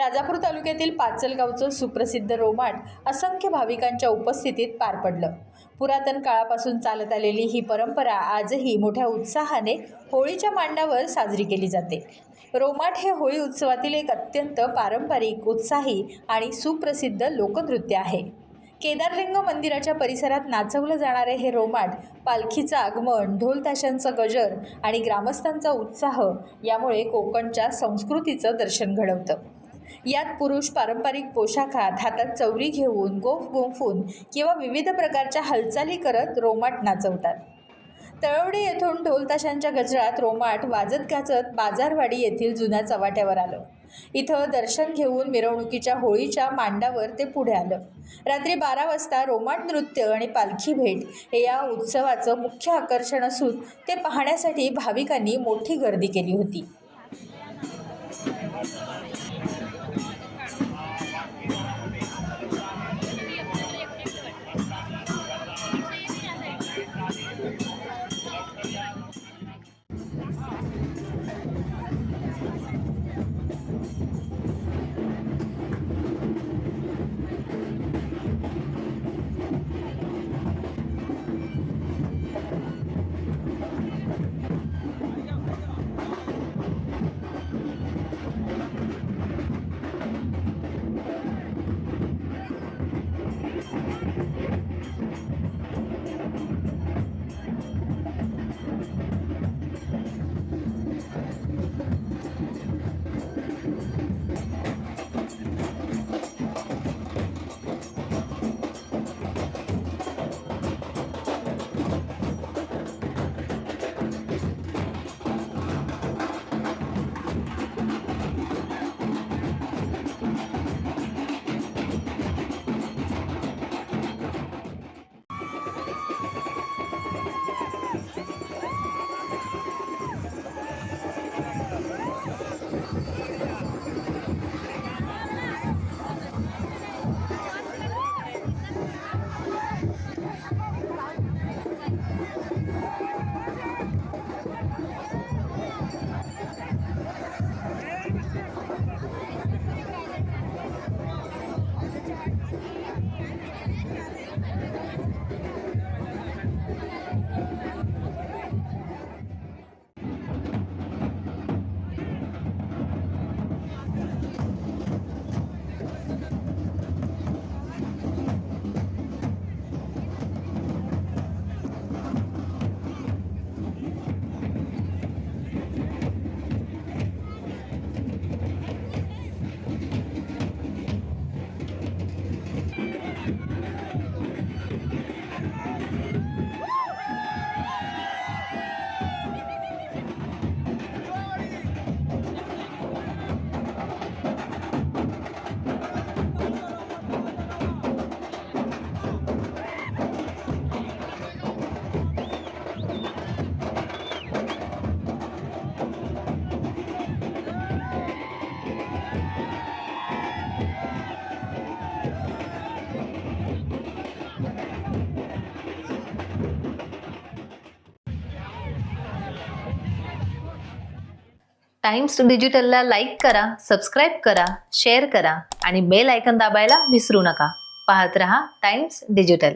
राजापूर तालुक्यातील पाचलगावचं सुप्रसिद्ध रोमाट असंख्य भाविकांच्या उपस्थितीत पार पडलं। पुरातन काळापासून चालत आलेली ही परंपरा आजही मोठ्या उत्साहाने होळीच्या मांडावर साजरी केली जाते। रोमाट हे होळी उत्सवातील एक अत्यंत पारंपरिक, उत्साही आणि सुप्रसिद्ध लोकनृत्य आहे। केदारलिंग मंदिराच्या परिसरात नाचवलं जाणारे हे रोमाट पालखीचं आगमन, ढोल ताशांचा गजर आणि ग्रामस्थांचा उत्साह यामुळे कोकणच्या संस्कृतीचं दर्शन घडवतं। यात पुरुष पारंपरिक पोशाखात हातात चौरी घेऊन, गोफ गुंफून किंवा विविध प्रकारच्या हालचाली करत रोमाट नाचवतात। तळवडे येथून ढोल ताशांच्या गजरात रोमाट वाजत गाजत बाजारवाडी येथील जुन्या चव्हाट्यावर आलं। इथं दर्शन घेऊन मिरवणुकीच्या होळीच्या मांडावर ते पुढे आलं। रात्री 12 वाजता रोमाट नृत्य आणि पालखी भेट हे या उत्सवाचं मुख्य आकर्षण असून ते पाहण्यासाठी भाविकांनी मोठी गर्दी केली होती। टाइम्स डिजिटलला लाईक करा, सबस्क्राईब करा, शेअर करा आणि बेल आयकॉन दाबायला विसरू नका। पाहत रहा टाइम्स डिजिटल।